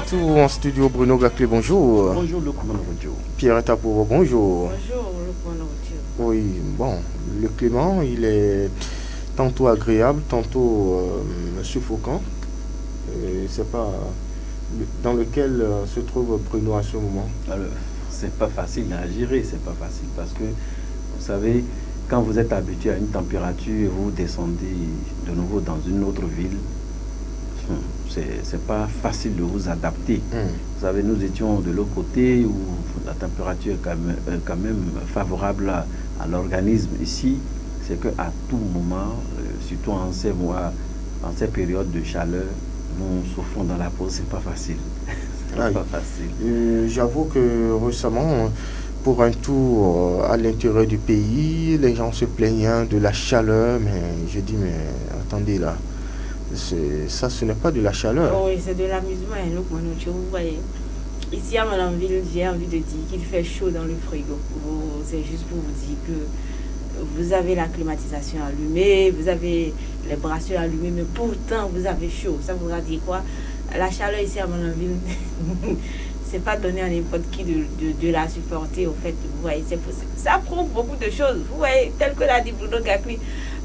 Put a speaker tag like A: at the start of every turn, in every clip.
A: retour en studio, Bruno Gaclé, bonjour.
B: Bonjour Luc Manorodjo.
A: Pierre Tapouro, bonjour.
C: Bonjour Luc Manorodjo.
A: Oui, bon, le climat, il est tantôt agréable, tantôt suffocant. C'est pas dans lequel se trouve Bruno à ce moment.
B: Alors, c'est pas facile à gérer, c'est pas facile parce que vous savez, quand vous êtes habitué à une température et vous descendez de nouveau dans une autre ville, c'est pas facile de vous adapter. Vous savez, nous étions de l'autre côté où la température est quand même favorable à l'organisme. Ici, c'est qu'à tout moment, surtout en ces mois, en ces périodes de chaleur, nous souffrons dans la peau, c'est pas facile.
A: Pas facile. J'avoue que récemment, pour un tour à l'intérieur du pays, les gens se plaignaient de la chaleur, mais je dis, mais attendez là, ça ce n'est pas de la chaleur.
C: Oh, oui, c'est de l'amusement, Luc Manorodjo, vous voyez. Ici à Malanville, j'ai envie de dire qu'il fait chaud dans le frigo. C'est juste pour vous dire que vous avez la climatisation allumée, vous avez les bracelets allumés, mais pourtant vous avez chaud. Ça voudra dire quoi? La chaleur ici à Malanville, c'est pas donné à n'importe qui de la supporter. Au fait, vous voyez, ça prouve beaucoup de choses. Vous voyez, tel que l'a dit Bruno Gaclé,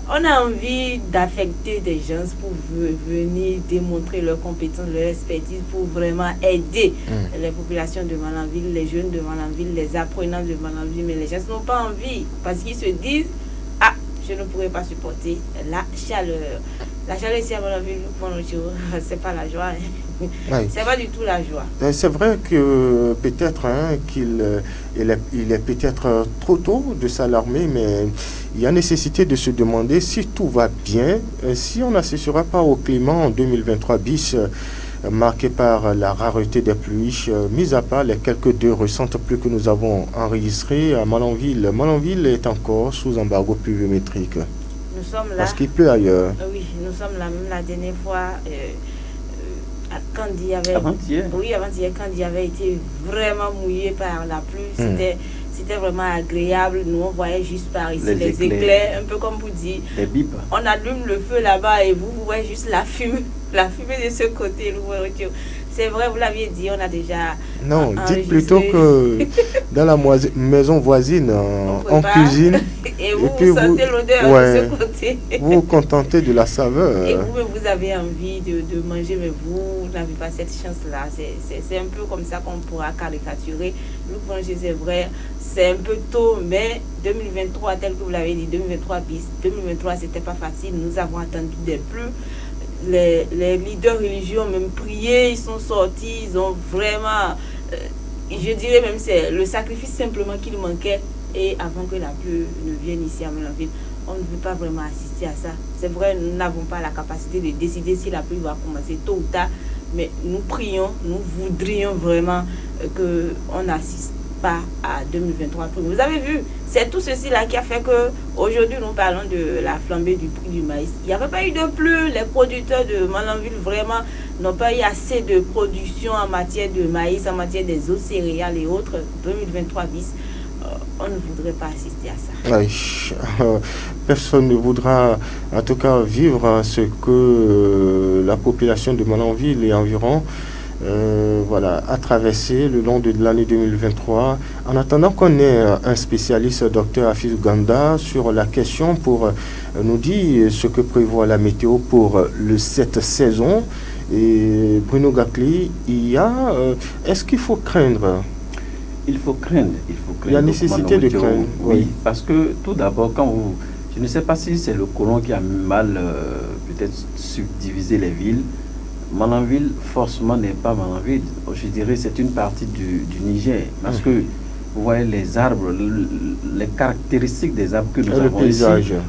C: on a envie d'affecter des gens pour venir démontrer leurs compétences, leur expertise pour vraiment aider les populations de Malanville, les jeunes de Malanville, les apprenants de Malanville. Mais les gens n'ont pas envie parce qu'ils se disent « Ah, je ne pourrais pas supporter la chaleur. » La chaleur ici à Malanville, c'est pas la joie. Oui. C'est pas du tout la joie.
A: C'est vrai que peut-être qu'il est peut-être trop tôt de s'alarmer, mais il y a nécessité de se demander si tout va bien, si on n'assistera pas au climat en 2023 bis, marqué par la rareté des pluies, mis à part les quelques deux récentes pluies que nous avons enregistrées à Malanville. Malanville est encore sous embargo pluviométrique.
C: Nous sommes là.
A: Parce qu'il pleut ailleurs.
C: Oui, nous sommes là. Même la dernière fois, quand il y avait...
B: Avant-hier.
C: Oui, avant-hier, quand il y avait été vraiment mouillé par la pluie, c'était vraiment agréable. Nous, on voyait juste par ici les éclairs, un peu comme vous dites.
B: Les bips.
C: On allume le feu là-bas et vous voyez juste la fumée de ce côté. C'est vrai, vous l'aviez dit, on a déjà...
A: Non, dites plutôt que dans la maison voisine, on cuisine.
C: Et puis vous sentez l'odeur de ce côté.
A: Vous vous contentez de la saveur.
C: Et vous avez envie de manger, mais vous n'avez pas cette chance-là. C'est un peu comme ça qu'on pourra caricaturer. Le manger, c'est vrai, c'est un peu tôt, mais 2023, tel que vous l'avez dit, 2023 bis, 2023, c'était pas facile. Nous avons attendu des pluies. Les leaders religieux ont même prié, ils sont sortis, ils ont vraiment, je dirais même c'est le sacrifice simplement qu'il manquait. Et avant que la pluie ne vienne ici à Malanville, on ne veut pas vraiment assister à ça. C'est vrai, nous n'avons pas la capacité de décider si la pluie va commencer tôt ou tard, mais nous prions, nous voudrions vraiment qu'on n'assiste pas à 2023. Vous avez vu, c'est tout ceci là qui a fait que aujourd'hui nous parlons de la flambée du prix du maïs. Il n'y avait pas eu de pluie, les producteurs de Malanville vraiment n'ont pas eu assez de production en matière de maïs, en matière des autres céréales et autres. 2023 bis, on ne voudrait pas assister à ça.
A: Oui, personne ne voudra en tout cas vivre ce que la population de Malanville et environ a traversé le long de l'année 2023. En attendant qu'on ait un spécialiste, Dr Afis Ganda, sur la question pour nous dire ce que prévoit la météo pour cette saison. Et Bruno Gaclé, est-ce qu'il faut craindre?
B: Il faut craindre.
A: Il y a nécessité de craindre.
B: Oui, parce que tout d'abord, je ne sais pas si c'est le colon qui a mal peut-être subdivisé les villes. Malanville, forcément, n'est pas Malanville. Je dirais c'est une partie du Niger. Parce que vous voyez les arbres, les caractéristiques des arbres que nous avons ici.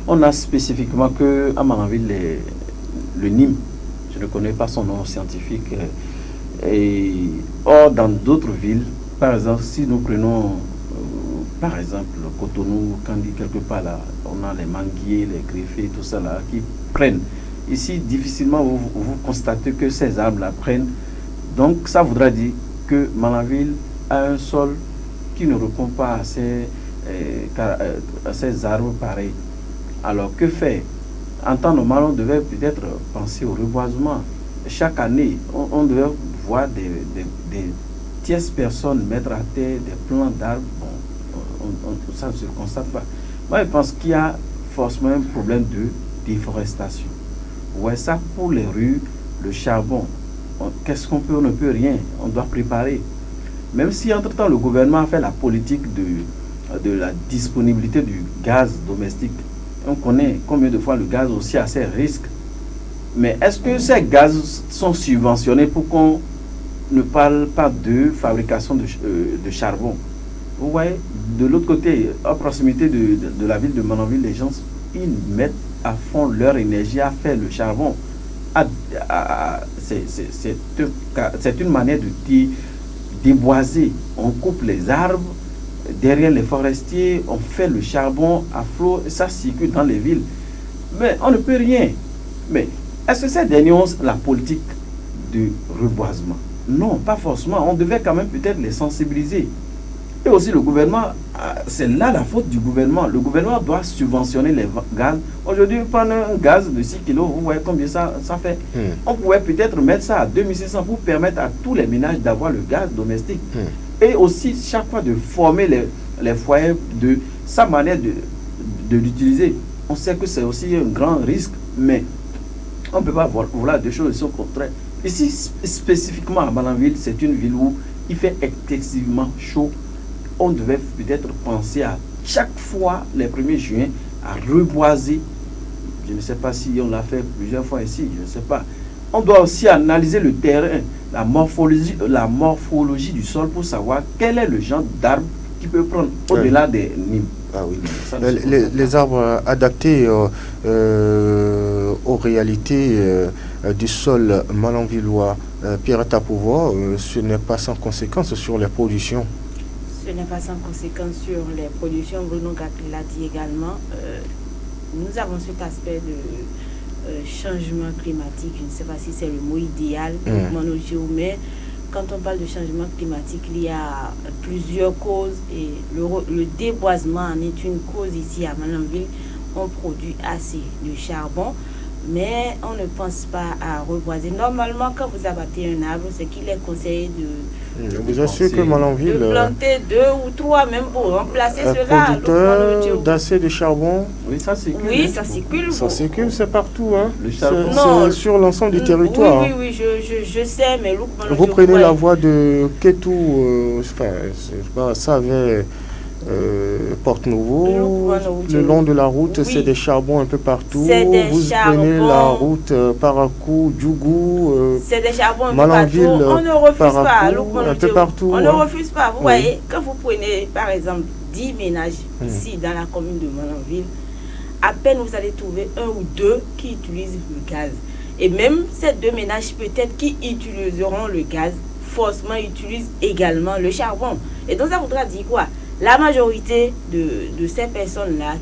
B: On a spécifiquement qu'à Malanville, le Nîmes. Je ne connais pas son nom scientifique. Or, dans d'autres villes, par exemple, si nous prenons, par exemple, Cotonou, Kandi, quelque part là, on a les manguiers, les greffés, tout ça là, qui prennent. Ici, difficilement, vous constatez que ces arbres-là prennent. Donc, ça voudra dire que Malanville a un sol qui ne répond pas à ces arbres pareils. Alors, que faire? En temps normal, on devait peut-être penser au reboisement. Chaque année, on devait voir des tierces personnes mettre à terre des plants d'arbres, ça ne se constate pas. Moi, je pense qu'il y a forcément un problème de déforestation. Ouais, ça pour les rues, le charbon, qu'est-ce qu'on peut? On ne peut rien, on doit préparer. Même si entre-temps le gouvernement a fait la politique de la disponibilité du gaz domestique, on connaît combien de fois le gaz aussi a ses risques. Mais est-ce que ces gaz sont subventionnés pour qu'on ne parle pas de fabrication de charbon? Vous voyez, de l'autre côté, à proximité de la ville de Manonville, les gens, ils mettent à fond leur énergie à faire le charbon. C'est une manière de déboiser. On coupe les arbres derrière les forestiers, on fait le charbon à flot, et ça circule dans les villes. Mais on ne peut rien. Mais est-ce que ces derniers ont la politique de reboisement? Non, pas forcément. On devait quand même peut-être les sensibiliser. Et aussi le gouvernement, c'est là la faute du gouvernement. Le gouvernement doit subventionner les gaz. Aujourd'hui, prendre un gaz de 6 kg, vous voyez combien ça fait. On pourrait peut-être mettre ça à 2600 pour permettre à tous les ménages d'avoir le gaz domestique. Et aussi, chaque fois, de former les foyers de sa manière de l'utiliser. On sait que c'est aussi un grand risque, mais on ne peut pas voir des choses au contraire. Ici, spécifiquement à Manonville, c'est une ville où il fait excessivement chaud. On devait peut-être penser à chaque fois, les 1er juin, à reboiser. Je ne sais pas si on l'a fait plusieurs fois ici, je ne sais pas. On doit aussi analyser le terrain, la morphologie du sol pour savoir quel est le genre d'arbre qui peut prendre au-delà des nids.
A: Ah oui. Les arbres adaptés aux réalités du sol manonvillois, Pierre Tapouvois, ce n'est pas sans conséquence sur les productions.
C: Ce n'est pas sans conséquence sur les productions. Bruno Gakli l'a dit également. Nous avons cet aspect de changement climatique. Je ne sais pas si c'est le mot idéal, mais quand on parle de changement climatique, il y a plusieurs causes et le déboisement en est une cause ici à Manonville. On produit assez de charbon, mais on ne pense pas à reboiser. Normalement, quand vous abattez un arbre, c'est qu'il est conseillé de
A: vous assure que Manonville
C: de planter 2 ou 3 même pour remplacer cela.
A: Producteur d'assez de charbon.
B: Oui, ça circule.
C: Oui, ça circule.
A: Ça circule, c'est partout. Hein.
B: Le charbon.
A: C'est sur l'ensemble du territoire.
C: Oui, je sais, mais
A: vous prenez la voie de Ketou, ça avait Porte-Nouveau, le long de la route, c'est des charbons un peu partout. Vous prenez la route Parakou, Djougou,
C: c'est des charbons un peu
A: Manonville,
C: partout. On ne refuse
A: Parakou,
C: pas.
A: Un peu partout.
C: On ne refuse pas. Vous voyez, quand vous prenez par exemple 10 ménages ici dans la commune de Manonville, à peine vous allez trouver 1 ou 2 qui utilisent le gaz. Et même ces 2 ménages peut-être qui utiliseront le gaz, forcément utilisent également le charbon. Et donc ça voudra dire quoi? La majorité de ces personnes-là,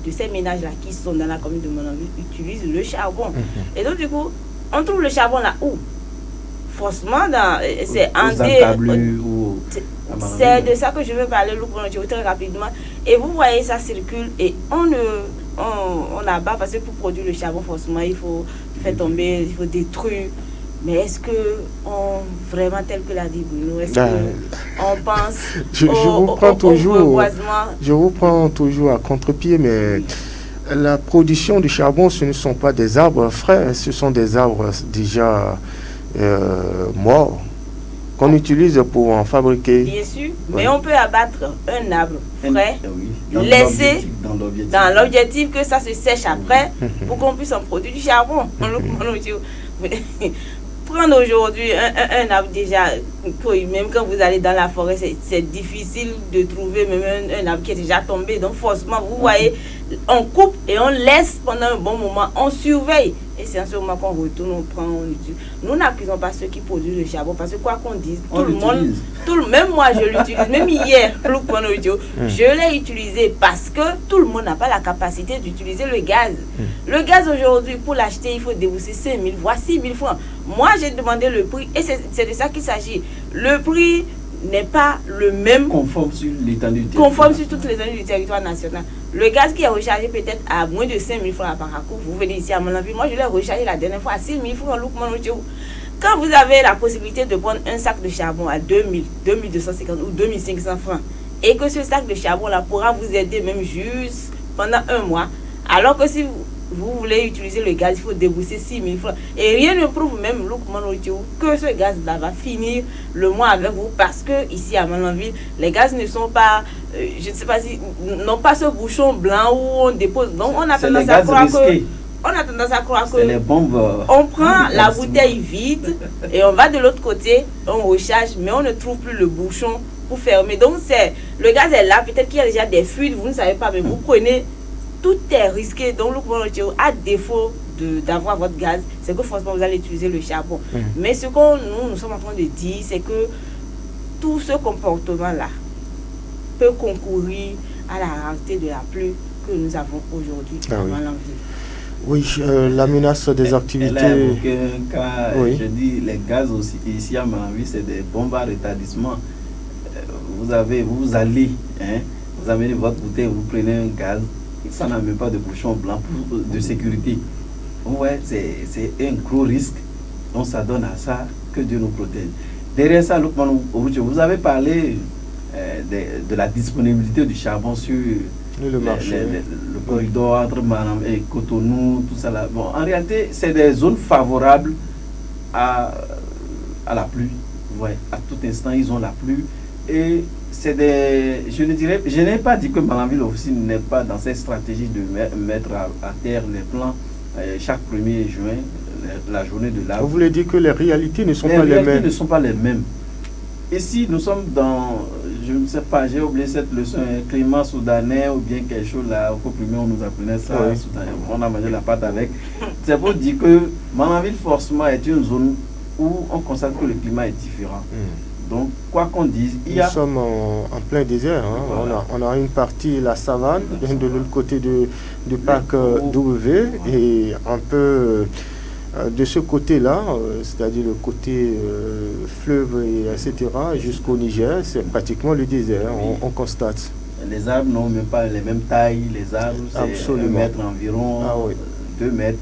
C: de ces ménages-là qui sont dans la commune de Manonville, utilisent le charbon. Et donc, du coup, on trouve le charbon là où? Forcément, c'est c'est de ça que je veux parler très rapidement. Et vous voyez, ça circule et on abat parce que pour produire le charbon, forcément, il faut faire tomber, il faut détruire. Mais est-ce que vraiment tel que l'a dit Bruno, est-ce qu'on pense reboisement?
A: Je vous prends toujours à contre-pied, mais la production du charbon, ce ne sont pas des arbres frais, ce sont des arbres déjà morts qu'on utilise pour en fabriquer.
C: Bien sûr, mais on peut abattre un arbre frais, laisser dans l'objectif que ça se sèche après pour qu'on puisse en produire du charbon. Prendre aujourd'hui un arbre déjà, même quand vous allez dans la forêt, c'est difficile de trouver même un arbre qui est déjà tombé. Donc forcément, vous voyez, on coupe et on laisse pendant un bon moment, on surveille. Et c'est en ce moment qu'on retourne, on prend, on utilise. Nous n'accusons pas ceux qui produisent le charbon, parce que quoi qu'on dise, même moi je l'utilise, même hier, je l'ai utilisé parce que tout le monde n'a pas la capacité d'utiliser le gaz. Le gaz aujourd'hui, pour l'acheter, il faut débourser 5 000, voire 6 000 francs. Moi, j'ai demandé le prix et c'est de ça qu'il s'agit. Le prix n'est pas le même.
B: Conforme sur l'étendue du territoire.
C: Conforme sur toute l'étendue du territoire national. Le gaz qui est rechargé peut-être à moins de 5 000 francs à Parakou, vous venez ici à Manonville. Moi, je l'ai rechargé la dernière fois à 6 000 francs. Quand vous avez la possibilité de prendre un sac de charbon à 2000, 2250 ou 2500 francs, et que ce sac de charbon-là pourra vous aider même juste pendant un mois, alors que si vous voulez utiliser le gaz, il faut débourser 6000 francs. Et rien ne prouve même, que ce gaz-là va finir le mois avec vous, parce que ici à Malanville, les gaz ne sont pas, je ne sais pas si, n'ont pas ce bouchon blanc où on dépose. Donc on a tendance à croire que... On a tendance à croire que
B: les bombes,
C: on prend la bouteille vide et on va de l'autre côté, on recharge, mais on ne trouve plus le bouchon pour fermer. Donc le gaz est là, peut-être qu'il y a déjà des fuites, vous ne savez pas, mais vous prenez, tout est risqué. Donc à défaut d'avoir votre gaz, c'est que forcément vous allez utiliser le charbon. Mais ce que nous sommes en train de dire, c'est que tout ce comportement-là peut concourir à la rareté de la pluie que nous avons aujourd'hui dans l'envie.
A: Oui, la menace des activités.
B: Je dis les gaz aussi ici à Malanville, c'est des bombes à retardissement. Vous allez, vous amenez votre bouteille, vous prenez un gaz, ça n'a même pas de bouchon blanc de sécurité. Ouais, c'est un gros risque. Donc ça donne à ça, que Dieu nous protège. Derrière ça, vous avez parlé de la disponibilité du charbon sur
A: le marché,
B: le corridor entre Manam et Cotonou, tout ça là. Bon, en réalité, c'est des zones favorables à la pluie. Ouais, à tout instant, ils ont la pluie. Et c'est je n'ai pas dit que Malanville aussi n'est pas dans cette stratégie de mettre à terre les plans chaque 1er juin, la journée de l'arbre.
A: Vous voulez dire que les réalités ne sont pas les mêmes?
B: Les réalités ne sont pas les mêmes. Ici, nous sommes dans, je ne sais pas, j'ai oublié cette leçon, climat soudanais ou bien quelque chose là, au premier on nous apprenait ça, soudanais, on a mangé la pâte avec. C'est pour dire que Malanville forcément est une zone où on constate que le climat est différent. Donc, quoi qu'on dise,
A: nous sommes en plein désert. Voilà. On a une partie, la savane, de l'autre côté du parc W, et un peu de ce côté-là, c'est-à-dire le côté fleuve, etc., jusqu'au Niger, c'est pratiquement le désert, on constate.
B: Les arbres n'ont même pas les mêmes tailles, les arbres, c'est 1 mètre environ, 2 mètres.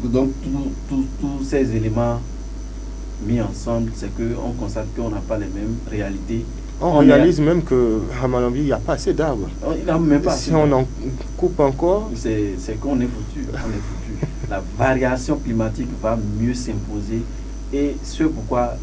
B: Donc, tous ces éléments mis ensemble, c'est qu'on constate qu'on n'a pas les mêmes réalités.
A: On réalise même qu'à Malanville, il n'y a pas assez d'arbres. Si on en coupe encore,
B: c'est qu'on est foutu. La variation climatique va mieux s'imposer, et c'est pourquoi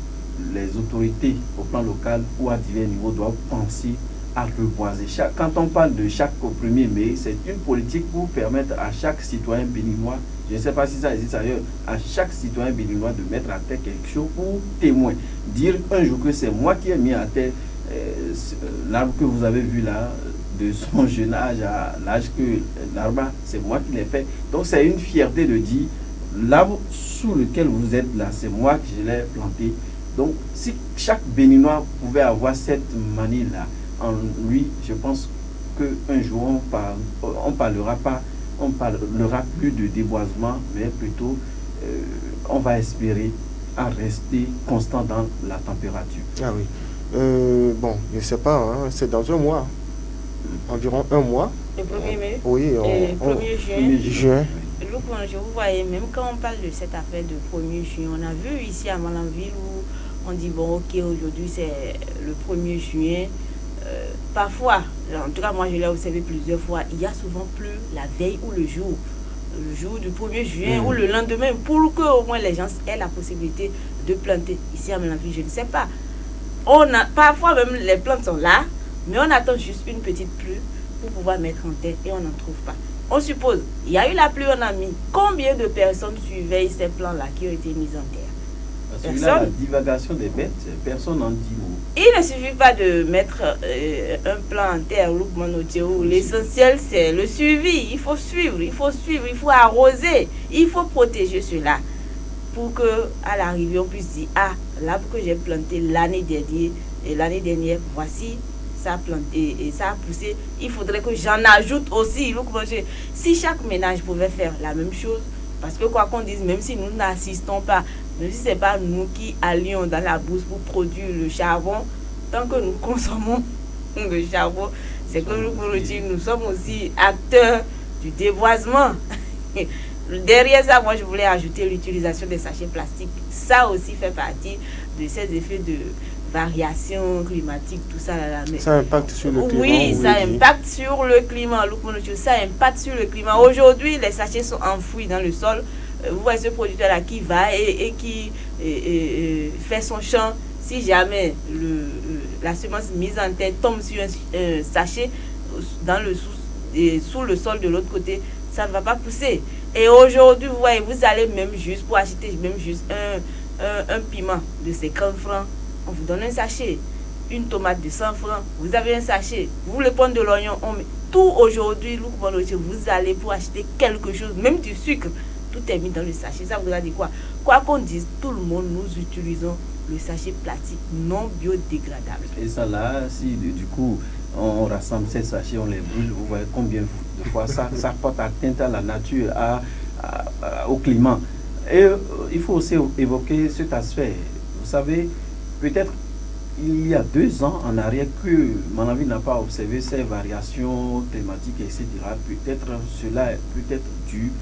B: les autorités au plan local ou à divers niveaux doivent penser à reboiser. Quand on parle de chaque 1er mai, c'est une politique pour permettre à chaque citoyen béninois, je ne sais pas si ça existe ailleurs, à chaque citoyen béninois de mettre à terre quelque chose pour témoin. Dire un jour que c'est moi qui ai mis à terre l'arbre que vous avez vu là, de son jeune âge à l'âge que l'arbre, c'est moi qui l'ai fait. Donc c'est une fierté de dire, l'arbre sous lequel vous êtes là, c'est moi qui l'ai planté. Donc si chaque Béninois pouvait avoir cette manie-là en lui, je pense qu'un jour on parlera plus de déboisement, mais plutôt on va espérer à rester constant dans la température.
A: Ah oui. Bon, je ne sais pas, c'est dans un mois. Environ un mois.
C: Le 1er mai.
A: Oui,
C: le 1er juin.
A: Juin.
C: Vous voyez, même quand on parle de cette affaire de 1er juin, on a vu ici à Malanville où on dit, bon, ok, aujourd'hui c'est le 1er juin. Parfois, en tout cas moi je l'ai observé plusieurs fois, il y a souvent plu la veille ou le jour du 1er juin ou le lendemain, pour que au moins les gens aient la possibilité de planter. Ici à Malanville, je ne sais pas. Parfois même les plantes sont là, mais on attend juste une petite pluie pour pouvoir mettre en terre et on n'en trouve pas. On suppose, il y a eu la pluie, on a mis. Combien de personnes surveillent ces plants-là qui ont été mis en terre?
B: La divagation des bêtes, personne n'en dit mot.
C: Il ne suffit pas de mettre un plan en terre. L'essentiel, c'est le suivi. Il faut suivre, il faut arroser, il faut protéger cela pour que à l'arrivée on puisse dire, ah, l'arbre que j'ai planté l'année dernière, voici, ça a planté et ça a poussé. Il faudrait que j'en ajoute aussi. Si chaque ménage pouvait faire la même chose, parce que quoi qu'on dise, même si nous n'assistons pas, même si ce n'est pas nous qui allions dans la bourse pour produire le charbon, tant que nous consommons le charbon, c'est que nous sommes aussi acteurs du déboisement. Derrière ça, moi, je voulais ajouter l'utilisation des sachets plastiques. Ça aussi fait partie de ces effets de variation climatique, tout ça là. Mais
A: ça impacte sur le climat.
C: Oui, ça impacte sur le climat. Ça impacte sur le climat. Aujourd'hui, les sachets sont enfouis dans le sol. Vous voyez ce producteur-là qui va et qui fait son champ. Si jamais la semence mise en terre tombe sur un sachet sous le sol de l'autre côté, ça ne va pas pousser. Et aujourd'hui, vous voyez, vous allez même juste pour acheter même juste un piment de 50 francs, on vous donne un sachet. Une tomate de 100 francs, vous avez un sachet. Vous voulez prendre de l'oignon, tout aujourd'hui, vous allez pour acheter quelque chose, même du sucre, tout est mis dans le sachet. Ça voudra dire quoi? Quoi qu'on dise, tout le monde, nous utilisons le sachet plastique non biodégradable.
B: Et ça là, si du coup on rassemble ces sachets, on les brûle, vous voyez combien de fois ça porte atteinte à la nature, au climat. Et il faut aussi évoquer cet aspect. Vous savez, peut-être il y a 2 ans en arrière que Mananville n'a pas observé ces variations climatiques, etc. Peut-être cela est peut-être dû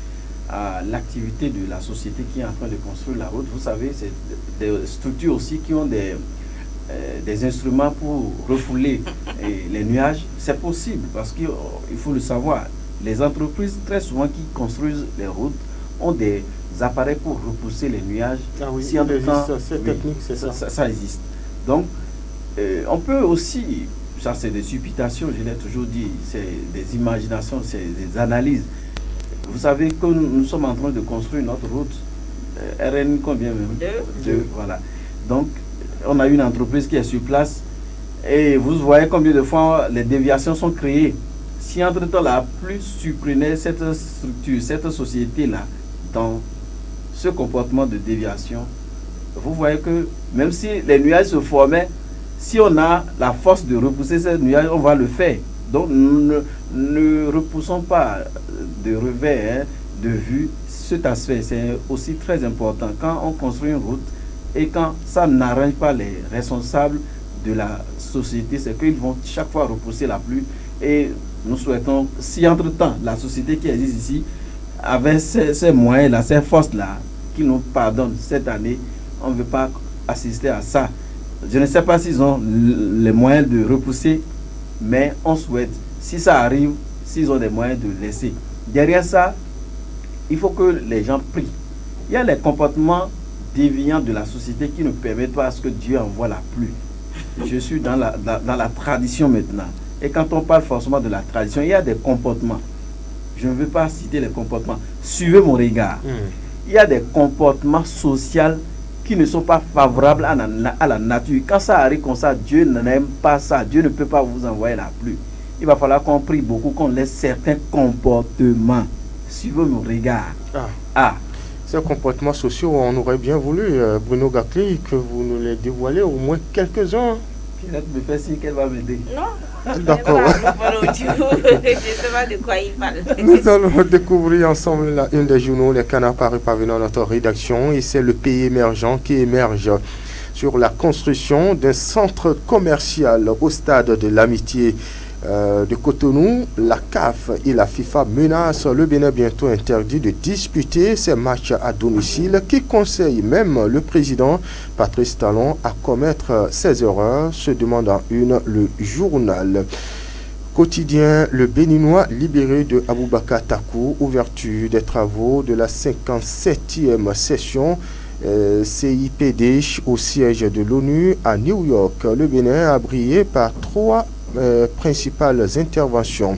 B: à l'activité de la société qui est en train de construire la route. Vous savez, c'est des structures aussi qui ont des instruments pour refouler les nuages. C'est possible parce qu'il faut le savoir. Les entreprises, très souvent, qui construisent les routes, ont des appareils pour repousser les nuages.
A: Ah oui,
B: si en
A: il
B: temps,
A: existe, cette technique, c'est ça.
B: Ça existe. Donc, on peut aussi, ça c'est des supputations, je l'ai toujours dit, c'est des imaginations, c'est des analyses. Vous savez que nous sommes en train de construire notre route, RN combien même? 2, voilà. Donc, on a une entreprise qui est sur place et vous voyez combien de fois les déviations sont créées. Si entre-temps la pluie surprenait cette structure, cette société-là, dans ce comportement de déviation, vous voyez que même si les nuages se formaient, si on a la force de repousser ces nuages, on va le faire. Donc ne repoussons pas de revers de vue cet aspect. C'est aussi très important quand on construit une route et quand ça n'arrange pas les responsables de la société, c'est qu'ils vont chaque fois repousser la pluie. Et nous souhaitons, si entre-temps la société qui existe ici avait ces moyens-là, ces forces-là, qui nous pardonnent cette année, on ne veut pas assister à ça. Je ne sais pas s'ils ont les moyens de repousser, mais on souhaite, si ça arrive, s'ils ont des moyens de laisser. Derrière ça, il faut que les gens prient. Il y a les comportements déviants de la société qui ne permettent pas à ce que Dieu envoie la pluie. Je suis dans la tradition maintenant. Et quand on parle forcément de la tradition, il y a des comportements. Je ne veux pas citer les comportements. Suivez mon regard. Il y a des comportements sociaux qui ne sont pas favorables à la nature. Quand ça arrive comme ça, Dieu n'aime pas ça. Dieu ne peut pas vous envoyer la pluie. Il va falloir qu'on prie beaucoup, qu'on laisse certains comportements. Suivez mon regard.
A: Ces comportements sociaux, on aurait bien voulu, Bruno Gakli, que vous nous les dévoilez au moins quelques-uns.
B: Pierrette me fait signe qu'elle va m'aider.
C: Non.
A: D'accord.
C: Je ne sais pas de quoi il parle.
A: Nous allons découvrir ensemble la une des journaux, les canards parvenant à notre rédaction, et c'est le pays émergent qui émerge sur la construction d'un centre commercial au stade de l'amitié de Cotonou. La CAF et la FIFA menacent le Bénin bientôt interdit de disputer ses matchs à domicile, qui conseille même le président Patrice Talon à commettre ses erreurs, se demande en une le journal. Quotidien, le Béninois libéré de Aboubakar Takou, ouverture des travaux de la 57e session CIPD au siège de l'ONU à New York. Le Bénin a brillé par 3 principales interventions.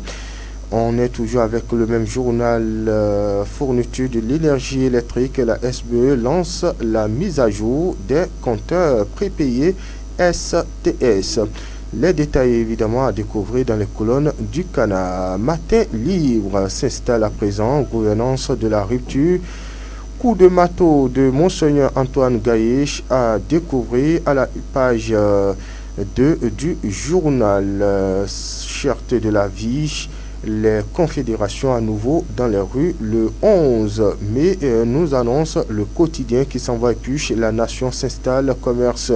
A: On est toujours avec le même journal, fourniture de l'énergie électrique. La SBE lance la mise à jour des compteurs prépayés STS. Les détails évidemment à découvrir dans les colonnes du Canard. Matin libre s'installe à présent, gouvernance de la rupture. Coup de marteau de Monseigneur Antoine Gaïch à découvrir à la page du journal. Cherté de la vie, les confédérations à nouveau dans les rues le 11 mai, nous annonce le quotidien qui s'envoie puche. La nation s'installe, commerce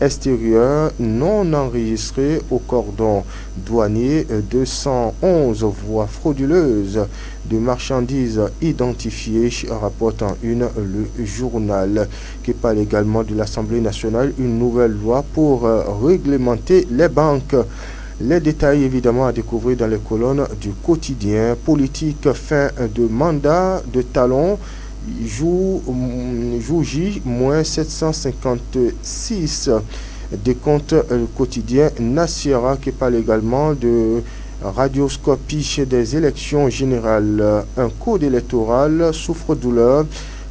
A: extérieur non enregistré au cordon douanier, 211 voies frauduleuses de marchandises identifiées, rapporte en une le journal, qui parle également de l'Assemblée nationale, une nouvelle loi pour réglementer les banques. Les détails évidemment à découvrir dans les colonnes du quotidien. Politique, fin de mandat de Talon, jour J, moins 756. Décompte le quotidien Nassira qui parle également de radioscopie des élections générales. Un code électoral souffre-douleur.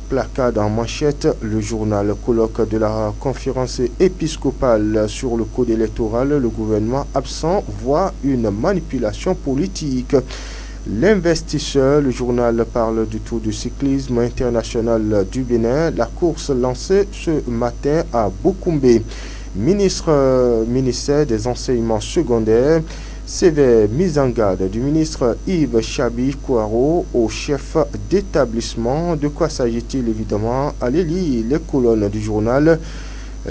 A: Placard en manchette, le journal. Colloque de la conférence épiscopale sur le code électoral, le gouvernement absent voit une manipulation politique. L'investisseur, le journal parle du Tour du cyclisme international du Bénin, la course lancée ce matin à Boukoumbe. Ministère des enseignements secondaires, sévère mise en garde du ministre Yves Chabi-Kouaro au chef d'établissement. De quoi s'agit-il évidemment? Allez lire les colonnes du journal.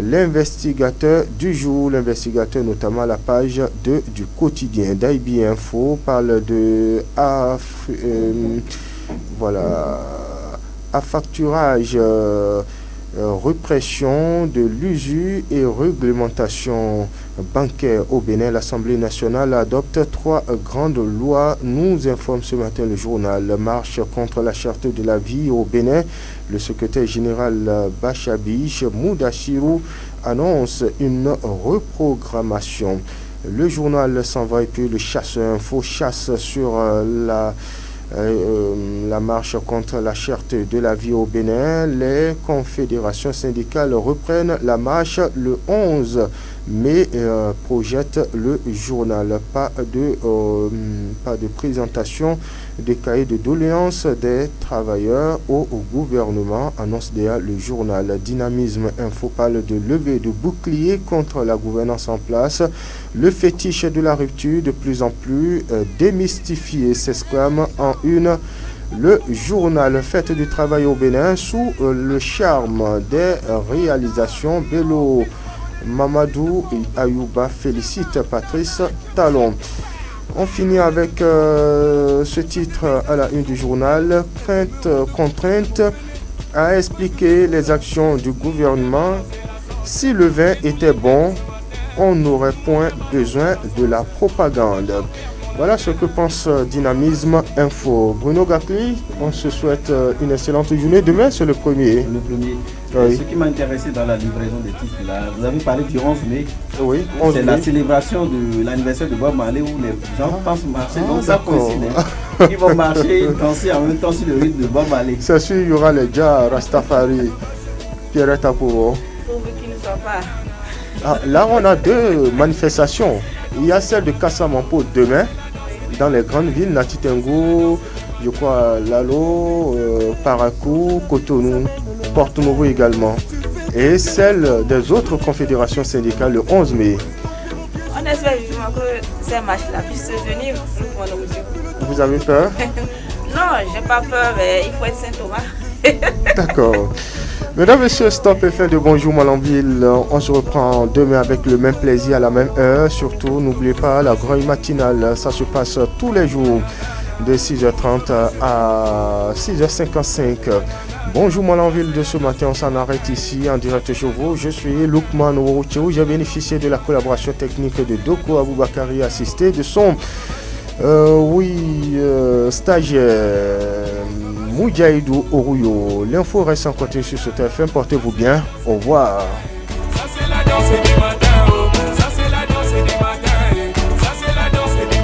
A: L'investigateur du jour, l'investigateur notamment à la page 2 du quotidien d'IB Info parle de affacturage, répression de l'usure et réglementation bancaire au Bénin. L'Assemblée nationale adopte 3 grandes lois, nous informe ce matin le journal. Marche contre la charte de la vie au Bénin. Le secrétaire général Bachabiche Moudachirou annonce une reprogrammation. Le journal s'en va et puis le chasseur info chasse sur la marche contre la charte de la vie au Bénin. Les confédérations syndicales reprennent la marche le 11 mai, projette le journal. Pas de présentation des cahiers de doléances des travailleurs au gouvernement, annonce déjà le journal. Dynamisme Info parle de levée de bouclier contre la gouvernance en place. Le fétiche de la rupture de plus en plus démystifié, s'exclame en une le journal. Fête du travail au Bénin sous le charme des réalisations. Bello Mamadou et Ayouba félicite Patrice Talon. On finit avec ce titre à la une du journal. Contrainte à expliquer les actions du gouvernement. Si le vin était bon, on n'aurait point besoin de la propagande. Voilà ce que pense Dynamisme Info. Bruno Gakli, on se souhaite une excellente journée. Demain, c'est le premier.
B: Le premier.
A: Oui.
B: Ce qui m'a intéressé dans la livraison des titres, là, vous avez parlé du 11 mai.
A: Oui,
B: c'est la célébration de l'anniversaire de Bob Marley où les gens pensent marcher. Donc ça coïncide. Ils vont marcher, danser en même temps sur le rythme de Bob Marley.
A: C'est sûr, il y aura les Dja, Rastafari, Pierrette Apouro.
C: Pourvu qu'il ne soit pas.
A: Là, on a 2 manifestations. Il y a celle de Kassamampo demain, dans les grandes villes, Natitengo, je crois, Lalo, Parakou, Cotonou, Porto-Novo également. Et celle des autres confédérations syndicales le 11 mai.
C: On espère vivement que ces marches-là puissent se tenir.
A: Vous avez peur?
C: Non, j'ai pas peur, mais il faut être Saint-Thomas.
A: D'accord. Mesdames, Messieurs, Stop FM de Bonjour Malanville. On se reprend demain avec le même plaisir à la même heure. Surtout, n'oubliez pas la grenouille matinale. Ça se passe tous les jours de 6h30 à 6h55. Bonjour Malanville de ce matin. On s'en arrête ici en direct chez vous. Je suis Lukman Ourouchou. J'ai bénéficié de la collaboration technique de Doko Aboubakari, assisté de son stagiaire Moudjaïdou Oruyo. L'info reste en continu sur ce TFM. Portez-vous bien. Au revoir. Ça, c'est la danse